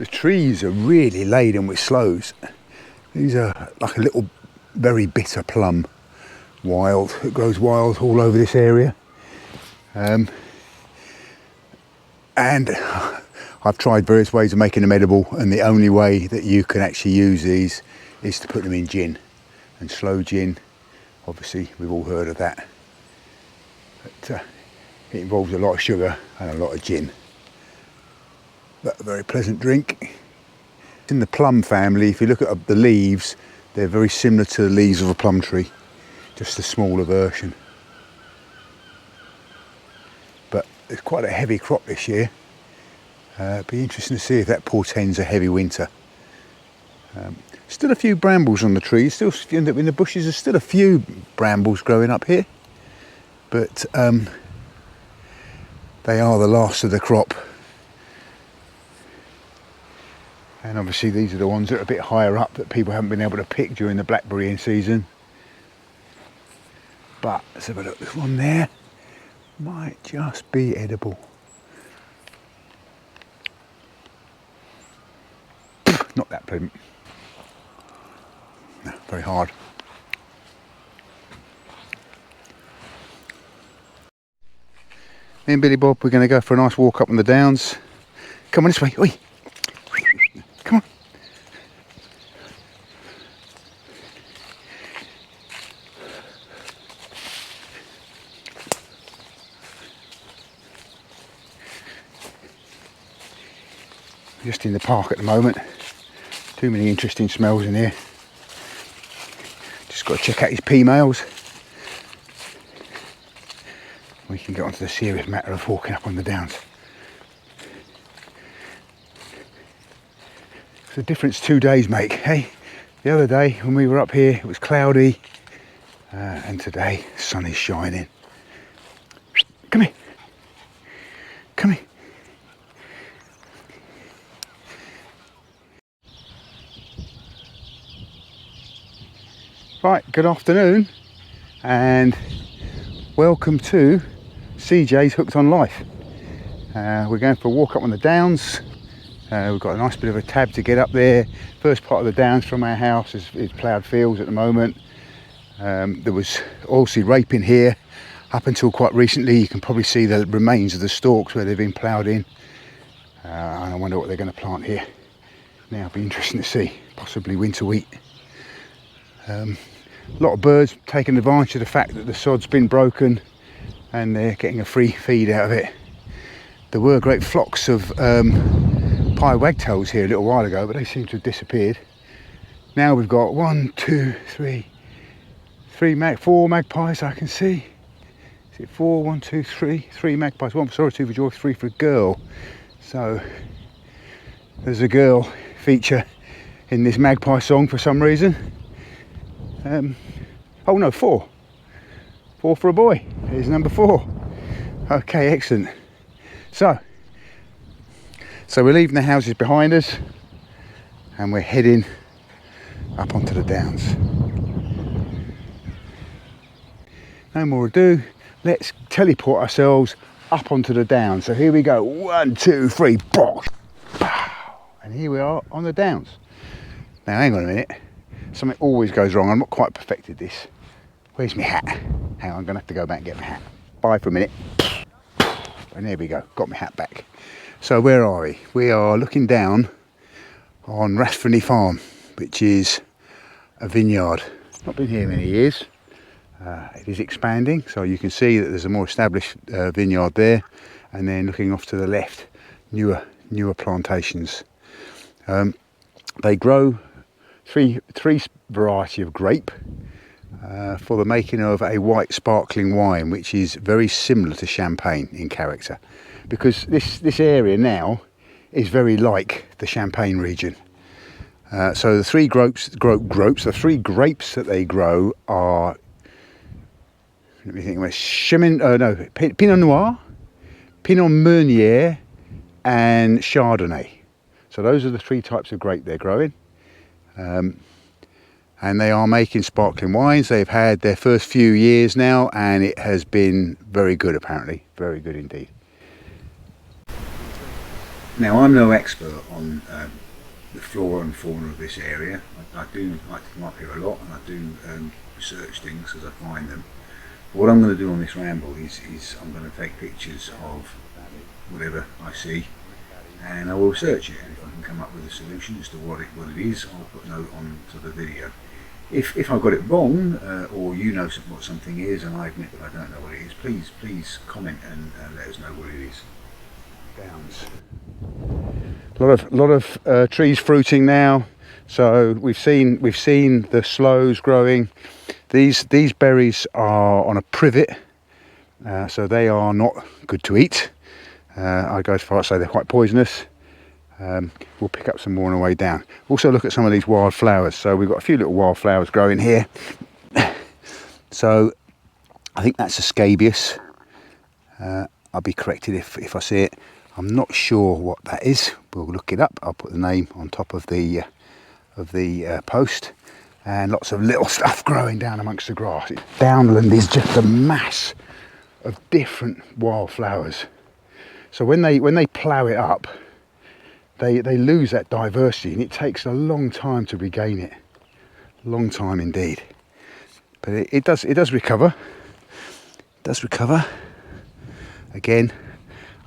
The trees are really laden with sloes. These are like a little very bitter plum, wild. It grows wild all over this area. And I've tried various ways of making them edible, and the only way that you can actually use these is to put them in gin. And sloe gin, obviously we've all heard of that. But it involves a lot of sugar and a lot of gin. But a very pleasant drink. In the plum family, if you look at the leaves, they're very similar to the leaves of a plum tree, just a smaller version. But it's quite a heavy crop this year. It'd be interesting to see if that portends a heavy winter. Still a few brambles on the trees, still in the bushes. There's still a few brambles growing up here, but they are the last of the crop. And obviously these are the ones that are a bit higher up that people haven't been able to pick during the blackberrying season. But let's have a look. This one there might just be edible. Not that pleasant. No, very hard. Me and Billy Bob, we're going to go for a nice walk up on the downs. Come on this way. Oi. Come on. Just in the park at the moment. Too many interesting smells in here. Just got to check out his pea males. We can get onto the serious matter of walking up on the downs. It's a difference 2 days make, hey? The other day when we were up here it was cloudy, and today the sun is shining. Come here. Come here. Right, good afternoon and welcome to CJ's Hooked on Life. We're going for a walk up on the downs. We've got a nice bit of a tab to get up there. First part of the downs from our house is ploughed fields at the moment. There was oilseed rape in here up until quite recently. You can probably see the remains of the stalks where they've been ploughed in. And I wonder what they're going to plant here. Now it'll be interesting to see, possibly winter wheat. A lot of birds taking advantage of the fact that the sod's been broken and they're getting a free feed out of it. There were great flocks of pie wagtails here a little while ago, but they seem to have disappeared. Now we've got 4 magpies I can see. Is it 4? 1, 2, 3. 3 magpies. 1 for sorrow, 2 for joy, 3 for a girl. So there's a girl feature in this magpie song for some reason. Oh no, 4. 4 for a boy. Here's number 4. Okay, excellent. So we're leaving the houses behind us and we're heading up onto the downs. No more ado, let's teleport ourselves up onto the downs. So here we go. 1, 2, 3, bosh, pow. And here we are on the downs. Now hang on a minute. Something always goes wrong. I'm not quite perfected this. Where's my hat? Hang on, I'm gonna have to go back and get my hat. Bye for a minute. And there we go, got my hat back. So where are we? We are looking down on Rathferney Farm, which is a vineyard. Not been here many years. It is expanding, so you can see that there's a more established vineyard there, and then looking off to the left, newer plantations. They grow three variety of grape for the making of a white sparkling wine, which is very similar to champagne in character, because this area now is very like the Champagne region. So the three grapes that they grow are, let me think, Pinot Noir, Pinot Meunier and Chardonnay. So those are the 3 types of grape they're growing. And they are making sparkling wines. They've had their first few years now and it has been very good, apparently. Very good indeed. Now, I'm no expert on the flora and fauna of this area. I do like to come up here a lot, and I do research things as I find them. But what I'm going to do on this ramble is I'm going to take pictures of whatever I see, and I will research it, and if I can come up with a solution as to what it is, I'll put a note on to the video. If I got it wrong, or you know what something is and I admit that I don't know what it is, please comment and let us know what it is. Downs. A lot of trees fruiting now. So we've seen the sloes growing. These berries are on a privet, so they are not good to eat. I go as far as to say they're quite poisonous. We'll pick up some more on our way down. Also look at some of these wild flowers. So we've got a few little wild flowers growing here. So I think that's a scabius. I'll be corrected if I see it. I'm not sure what that is. We'll look it up. I'll put the name on top of the post. And lots of little stuff growing down amongst the grass. Downland is just a mass of different wildflowers. So when they plough it up, they lose that diversity, and it takes a long time to regain it. Long time indeed. But it does recover. It does recover. Again,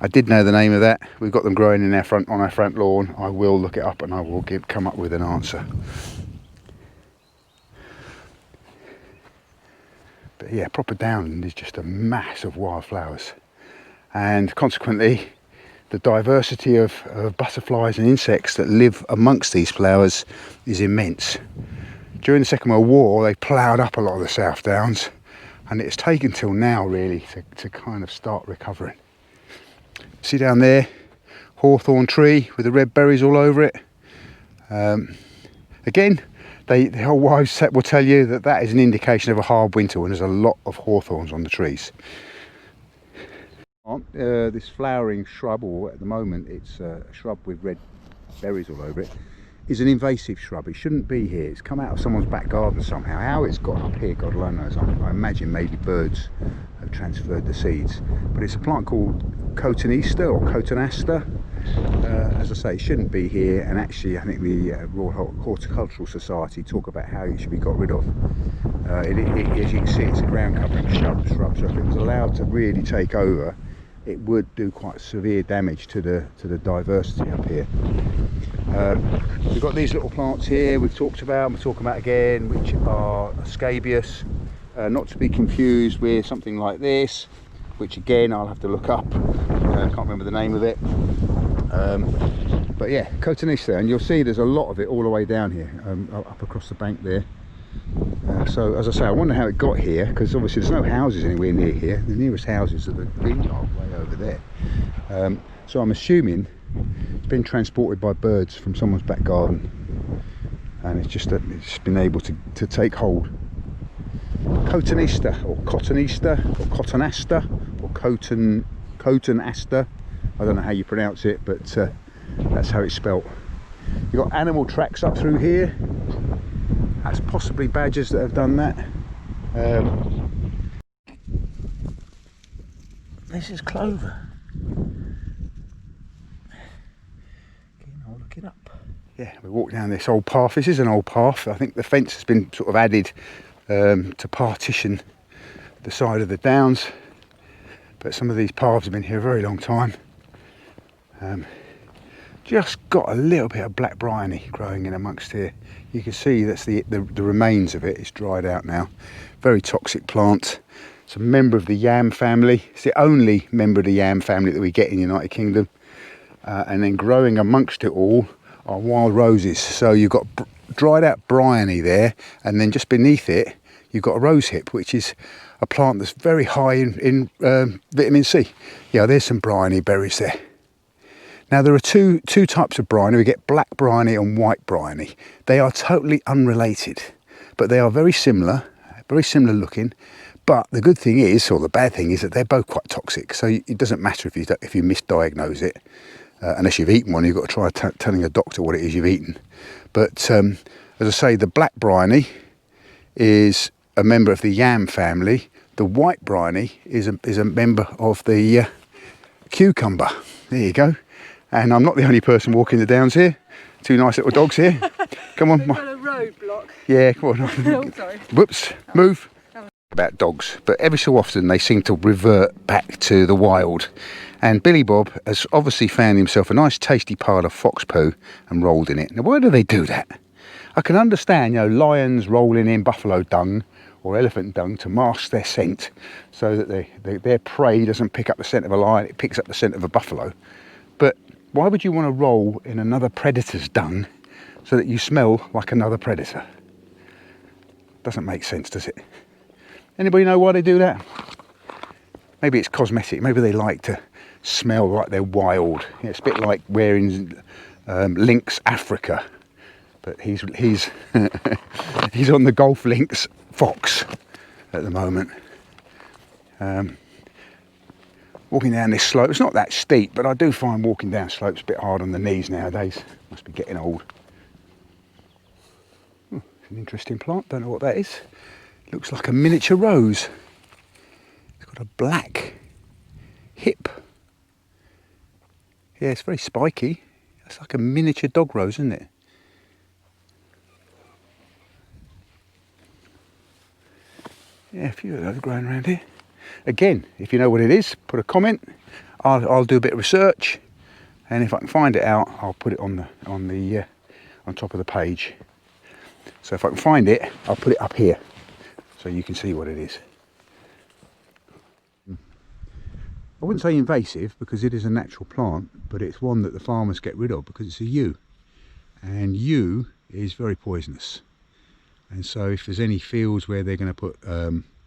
I did know the name of that. We've got them growing on our front lawn. I will look it up and I will come up with an answer. But yeah, proper downland is just a mass of wildflowers, and consequently the diversity of butterflies and insects that live amongst these flowers is immense. During the Second World War, they ploughed up a lot of the South Downs, and it's taken till now really to kind of start recovering. See down there, hawthorn tree with the red berries all over it. Again, the old wives will tell you that is an indication of a hard winter when there's a lot of hawthorns on the trees. This flowering shrub, or at the moment it's a shrub with red berries all over it, is an invasive shrub. It shouldn't be here. It's come out of someone's back garden somehow. How it's got up here, God alone knows. I imagine maybe birds have transferred the seeds. But it's a plant called cotonista or cotonaster. As I say, it shouldn't be here, and actually I think the Royal Horticultural Society talk about how it should be got rid of. As you can see, it's a ground covering shrub, so if it was allowed to really take over, it would do quite severe damage to the diversity up here. We've got these little plants here we've talked about, we're talking about again, which are scabius, not to be confused with something like this, which again I'll have to look up. I can't remember the name of it. But yeah, cotonista, and you'll see there's a lot of it all the way down here, up across the bank there. So as I say, I wonder how it got here, because obviously there's no houses anywhere near here. The nearest houses are the vineyard way over there. So I'm assuming it's been transported by birds from someone's back garden, and it's been able to take hold. Cotonista or cotonista or cotonaster or cotonaster, I don't know how you pronounce it, but that's how it's spelt. You've got animal tracks up through here. That's possibly badgers that have done that. This is clover. Again, I'll look it up. Yeah, we walk down this old path. This is an old path. I think the fence has been sort of added to partition the side of the downs, but some of these paths have been here a very long time. Just got a little bit of black bryony growing in amongst here. You can see that's the remains of it. It's dried out now. Very toxic plant. It's a member of the yam family. It's the only member of the yam family that we get in the United Kingdom. And then growing amongst it all are wild roses. So you've got dried out bryony there, and then just beneath it you've got a rosehip, which is a plant that's very high in vitamin C. Yeah, there's some bryony berries there. Now there are two types of bryony. We get black bryony and white bryony. They are totally unrelated, but they are very similar looking. But the good thing is, or the bad thing is, that they're both quite toxic. So it doesn't matter if you misdiagnose it, unless you've eaten one. You've got to try telling a doctor what it is you've eaten. But as I say, the black bryony is a member of the yam family. The white bryony is a member of the cucumber. There you go. And I'm not the only person walking the downs here. Two nice little dogs here. Come on. We've got a roadblock. Yeah, come on. Oh, sorry. Whoops, move. About dogs, but every so often they seem to revert back to the wild. And Billy Bob has obviously found himself a nice tasty pile of fox poo and rolled in it. Now, why do they do that? I can understand, you know, lions rolling in buffalo dung or elephant dung to mask their scent so that their prey doesn't pick up the scent of a lion, it picks up the scent of a buffalo. But why would you want to roll in another predator's dung so that you smell like another predator? Doesn't make sense, does it? Anybody know why they do that? Maybe it's cosmetic. Maybe they like to smell like they're wild. It's a bit like wearing Lynx Africa, but he's he's on the golf links fox at the moment. Walking down this slope, it's not that steep, but I do find walking down slopes a bit hard on the knees nowadays. Must be getting old. It's an interesting plant, don't know what that is. Looks like a miniature rose. It's got a black hip. Yeah, it's very spiky. It's like a miniature dog rose, isn't it? Yeah, a few of those growing around here. Again, if you know what it is, put a comment. I'll do a bit of research, and if I can find it out, I'll put it on top of the page. So if I can find it, I'll put it up here, so you can see what it is. I wouldn't say invasive because it is a natural plant, but it's one that the farmers get rid of because it's a yew, and yew is very poisonous. And so if there's any fields where they're going to put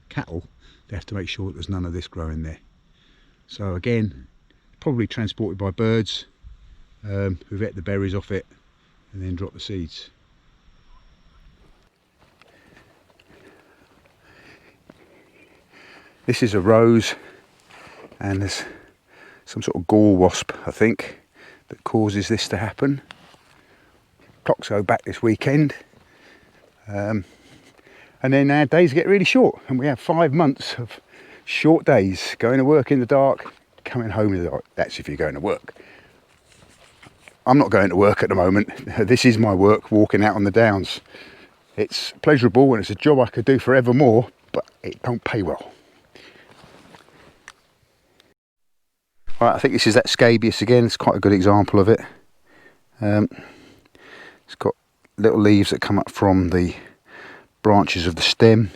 cattle, they have to make sure that there's none of this growing there. So again, probably transported by birds who've ate the berries off it and then drop the seeds. This is a rose, and there's some sort of gall wasp, I think, that causes this to happen. Clocks go back this weekend, and then our days get really short, and we have 5 months of short days, going to work in the dark, coming home in the dark. That's if you're going to work. I'm not going to work at the moment. This is my work, walking out on the downs. It's pleasurable and it's a job I could do forevermore, but it don't pay well. Right, I think this is that scabius again. It's quite a good example of it. It's got little leaves that come up from the branches of the stem,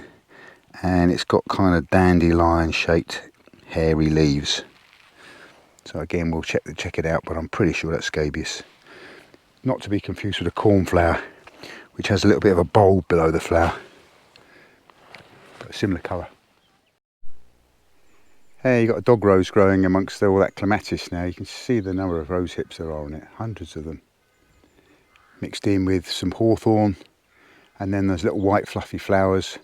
and it's got kind of dandelion shaped hairy leaves. So again, we'll check it out, but I'm pretty sure that's scabius. Not to be confused with a cornflower, which has a little bit of a bulb below the flower, but a similar colour. Hey, you've got a dog rose growing amongst all that clematis now. You can see the number of rose hips there are on it, hundreds of them. Mixed in with some hawthorn, and then there's little white fluffy flowers.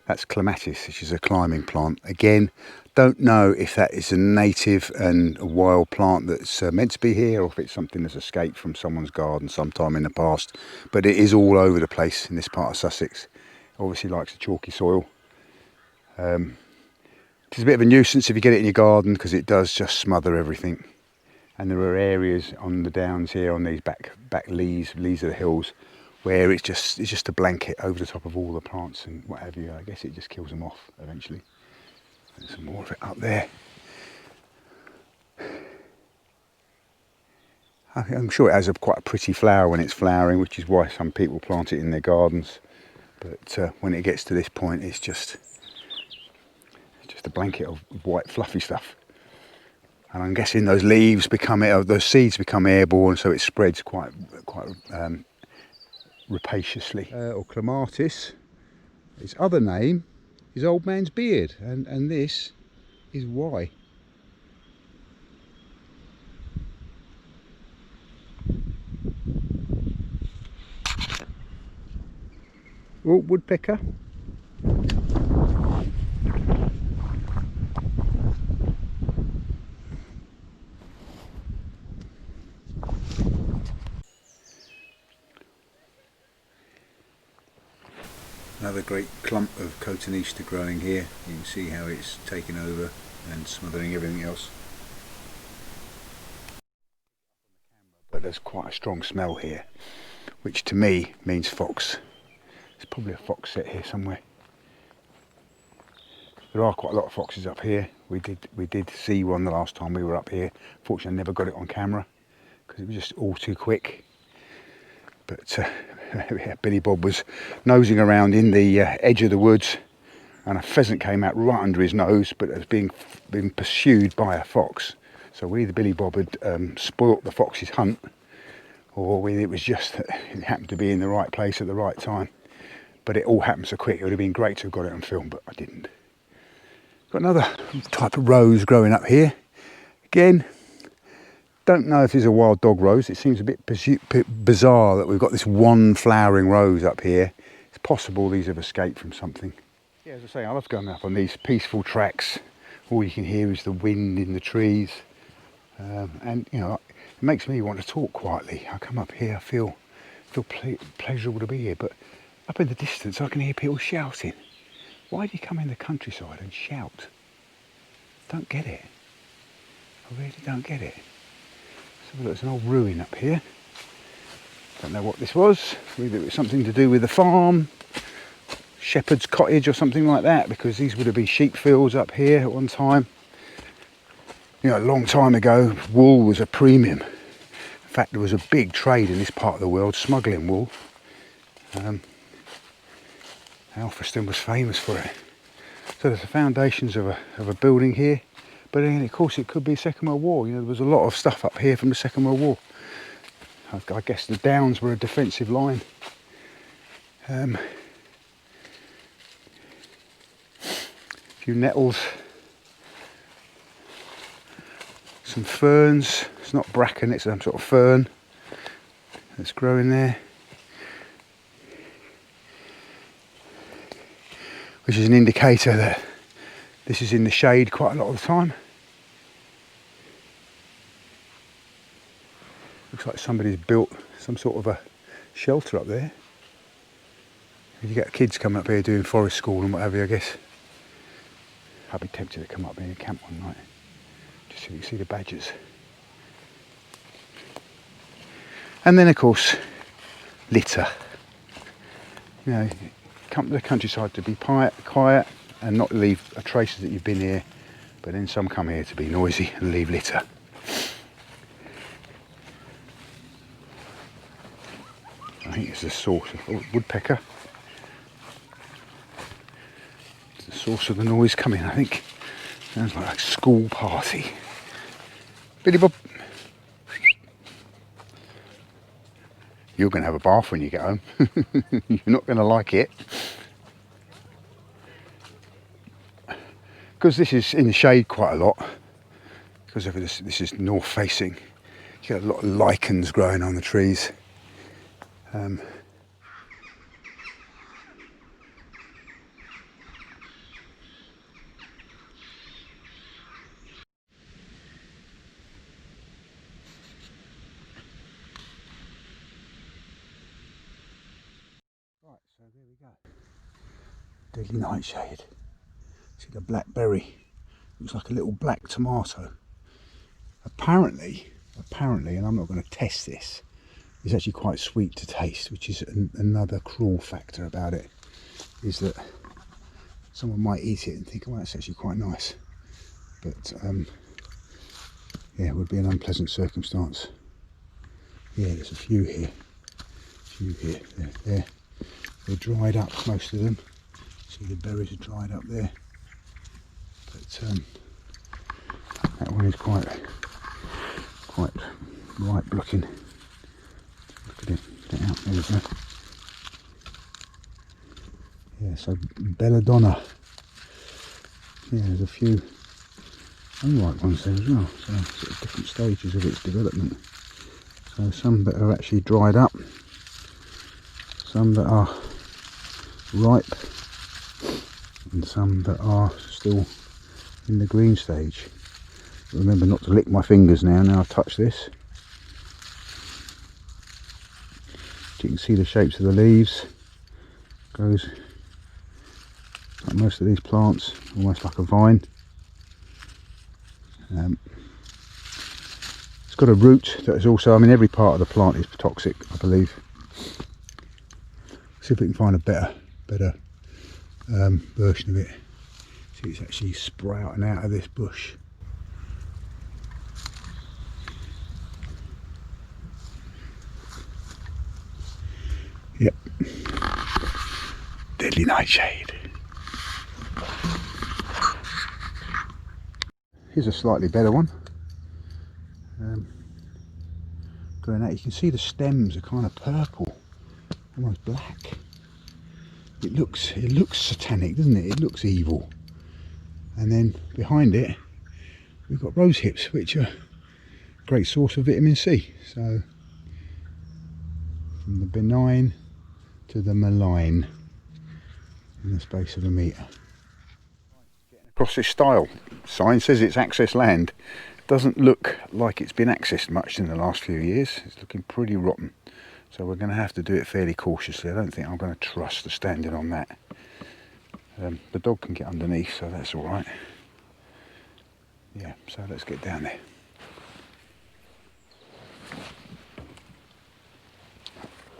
That's clematis, which is a climbing plant. Again, don't know if that is a native and a wild plant that's meant to be here, or if it's something that's escaped from someone's garden sometime in the past. But it is all over the place in this part of Sussex. Obviously likes a chalky soil. It's a bit of a nuisance if you get it in your garden, because it does just smother everything. And there are areas on the downs here, on these back leaves of the hills, where it's just a blanket over the top of all the plants and what have you. I guess it just kills them off eventually. There's some more of it up there. I'm sure it has quite a pretty flower when it's flowering, which is why some people plant it in their gardens. But when it gets to this point, it's just a blanket of white fluffy stuff. And I'm guessing those leaves those seeds become airborne, so it spreads quite rapaciously. Or Clematis, its other name is old man's beard, and this is why. Oh, woodpecker. Another great clump of Cotoneaster growing here. You can see how it's taken over and smothering everything else. but there's quite a strong smell here, which to me means fox. There's probably a fox set here somewhere. There are quite a lot of foxes up here. We did see one the last time we were up here. Fortunately, I never got it on camera because it was just all too quick. But yeah, Billy Bob was nosing around in the edge of the woods, and a pheasant came out right under his nose, but it was being pursued by a fox. So either Billy Bob had spoilt the fox's hunt, or it was just that it happened to be in the right place at the right time. But it all happened so quick. It would have been great to have got it on film, but I didn't. Got another type of rose growing up here. Again, don't know if it's a wild dog rose. It seems a bit bizarre that we've got this one flowering rose up here. It's possible these have escaped from something. Yeah, as I say, I love going up on these peaceful tracks. All you can hear is the wind in the trees. And, you know, it makes me want to talk quietly. I come up here, I feel pleasurable to be here. But up in the distance, I can hear people shouting. Why do you come in the countryside and shout? Don't get it. I really don't get it. So there's an old ruin up here. Don't know what this was. Whether it was something to do with the farm, shepherd's cottage or something like that, because these would have been sheep fields up here at one time. You know, a long time ago, wool was a premium. In fact, there was a big trade in this part of the world, smuggling wool. Alfriston was famous for it. So there's the foundations of a building here, but then of course it could be Second World War. You know, there was a lot of stuff up here from the Second World War. I guess the Downs were a defensive line. A few nettles, some ferns. It's not bracken, it's some sort of fern that's growing there, which is an indicator that this is in the shade quite a lot of the time. Looks like somebody's built some sort of a shelter up there. You get kids coming up here doing forest school and whatever, I guess. I'd be tempted to come up here and camp one night, just so you can see the badgers. And then of course, litter. You know, come to the countryside to be quiet and not leave traces that you've been here, but then some come here to be noisy and leave litter. I think it's the source of woodpecker. It's the source of the noise coming, I think. Sounds like a school party. Billy Bob. You're going to have a bath when you get home. You're not going to like it. Because this is in the shade quite a lot, because of this is north facing, you get a lot of lichens growing on the trees. Right, so there we go. Deadly nightshade. See the blackberry, looks like a little black tomato. Apparently, and I'm not going to test this, it's actually quite sweet to taste, which is another cruel factor about it, is that someone might eat it and think, oh, that's actually quite nice. But yeah, it would be an unpleasant circumstance. Yeah, there's a few here. They're dried up, most of them. See the berries are dried up there. But that one is quite ripe looking. Look at it, get out, there we go. Yeah, so belladonna. Yeah, there's a few unripe ones there as well, so sort of different stages of its development. So some that are actually dried up, some that are ripe, and some that are still in the green stage. Remember not to lick my fingers now I've touched this. You can see the shapes of the leaves. Goes like most of these plants, almost like a vine. It's got a root that is also, I mean, every part of the plant is toxic, I believe. See if we can find a better version of it. See, it's actually sprouting out of this bush. Yep. Deadly nightshade. Here's a slightly better one. Going out, you can see the stems are kind of purple, almost black. It looks satanic, doesn't it? It looks evil. And then behind it, we've got rose hips, which are a great source of vitamin C. So from the benign to the malign in the space of a metre. Across this stile, sign says it's access land. Doesn't look like it's been accessed much in the last few years. It's looking pretty rotten. So we're going to have to do it fairly cautiously. I don't think I'm going to trust the standing on that. The dog can get underneath, so that's all right. Yeah, so let's get down there.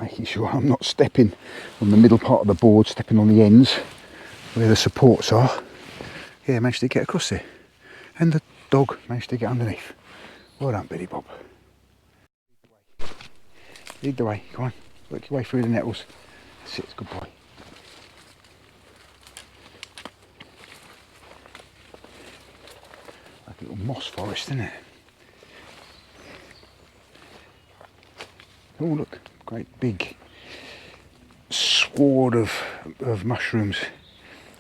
Making sure I'm not stepping on the middle part of the board, stepping on the ends where the supports are. Yeah, managed to get across there. And the dog managed to get underneath. Well done, Billy Bob. Lead the way, come on. Work your way through the nettles. That's it, good boy. Like a little moss forest, isn't it? Oh look, great big sward of mushrooms,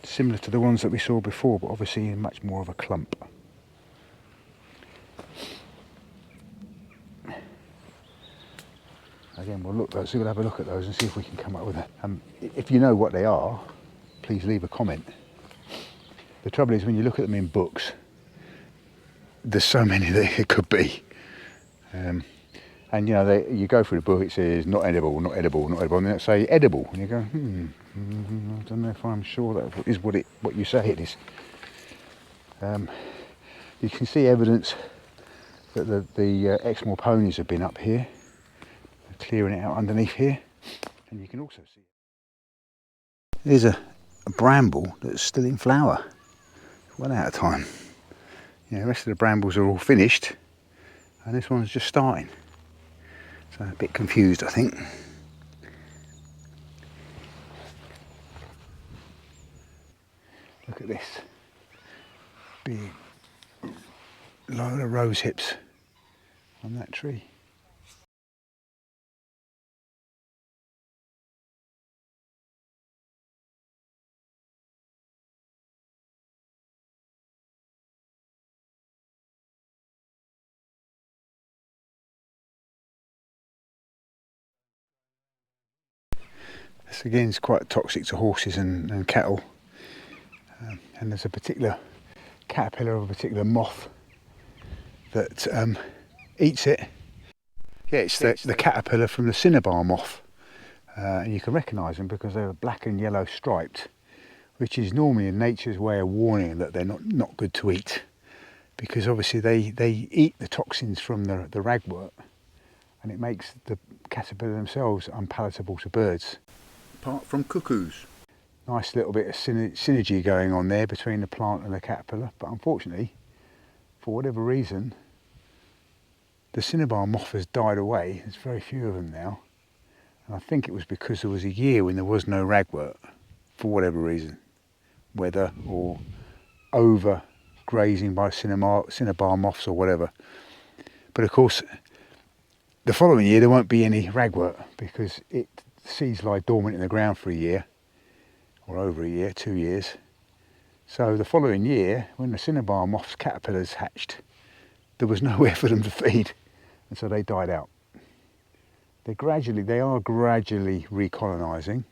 similar to the ones that we saw before, but obviously in much more of a clump. Again, we'll have a look at those and see if we can come up with a. If you know what they are, please leave a comment. The trouble is, when you look at them in books, there's so many that it could be. And you know, you go through the book, it says not edible, not edible, not edible, and then it say edible, and you go, I don't know if I'm sure that is what you say it is. You can see evidence that the Exmoor ponies have been up here, clearing it out underneath here, and you can also see there's a bramble that's still in flower, well out of time. You know, the rest of the brambles are all finished, and this one's just starting. So a bit confused, I think. Look at this big load of rose hips on that tree. This again is quite toxic to horses and cattle, and there's a particular caterpillar of a particular moth that eats it. Yeah, it's the caterpillar from the cinebar moth, and you can recognise them because they're black and yellow striped, which is normally in nature's way of warning that they're not good to eat, because obviously they eat the toxins from the ragwort, and it makes the caterpillar themselves unpalatable to birds. Apart from cuckoos. Nice little bit of synergy going on there between the plant and the caterpillar, but unfortunately, for whatever reason, the cinebar moth has died away. There's very few of them now, and I think it was because there was a year when there was no ragwort, for whatever reason, weather or over grazing by cinebar moths or whatever. But of course, the following year there won't be any ragwort because seeds lie dormant in the ground for a year, or over a year, 2 years. So the following year, when the cinebar moth's caterpillars hatched, there was nowhere for them to feed, and so they died out. They are gradually recolonising,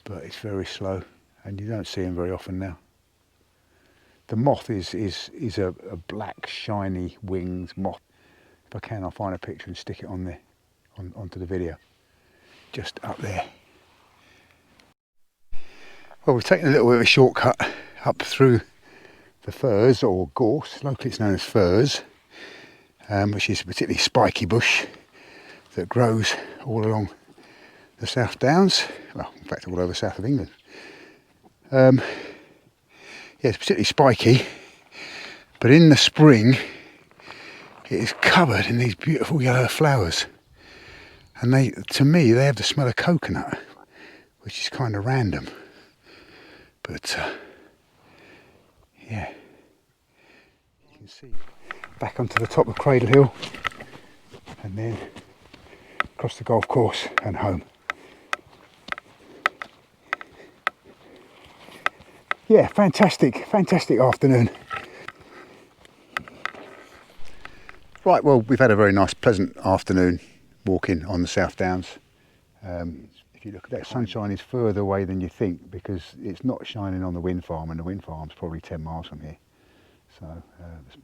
but it's very slow, and you don't see them very often now. The moth is a black, shiny winged moth. If I can, I'll find a picture and stick it on there, onto the video. Just up there. Well, we've taken a little bit of a shortcut up through the furze, or gorse, locally it's known as furze, which is a particularly spiky bush that grows all along the South Downs, well, in fact all over the south of England. Yeah, it's particularly spiky, but in the spring it is covered in these beautiful yellow flowers, and they, to me, they have the smell of coconut, which is kind of random, but yeah, you can see back onto the top of Cradle Hill and then across the golf course and home. Yeah, fantastic afternoon. Right, well, we've had a very nice, pleasant afternoon walking on the South Downs. If you look at that, sunshine is further away than you think, because it's not shining on the wind farm, and the wind farm's probably 10 miles from here. So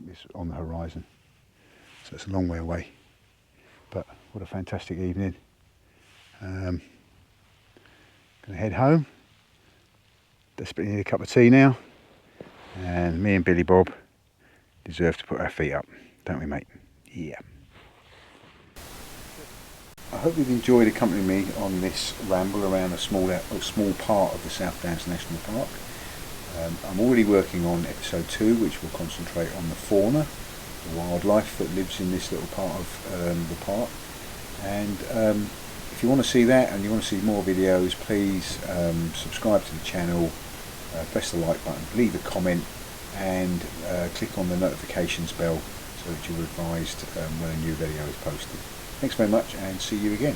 it's on the horizon. So it's a long way away. But what a fantastic evening. Going to head home. Desperately need a cup of tea now. And me and Billy Bob deserve to put our feet up, don't we, mate? Yeah. I hope you've enjoyed accompanying me on this ramble around a small part of the SouthDowns National Park. I'm already working on episode 2, which will concentrate on the fauna, the wildlife that lives in this little part of the park. And if you want to see that and you want to see more videos, please subscribe to the channel, press the like button, leave a comment, and click on the notifications bell so that you're advised when a new video is posted. Thanks very much, and see you again.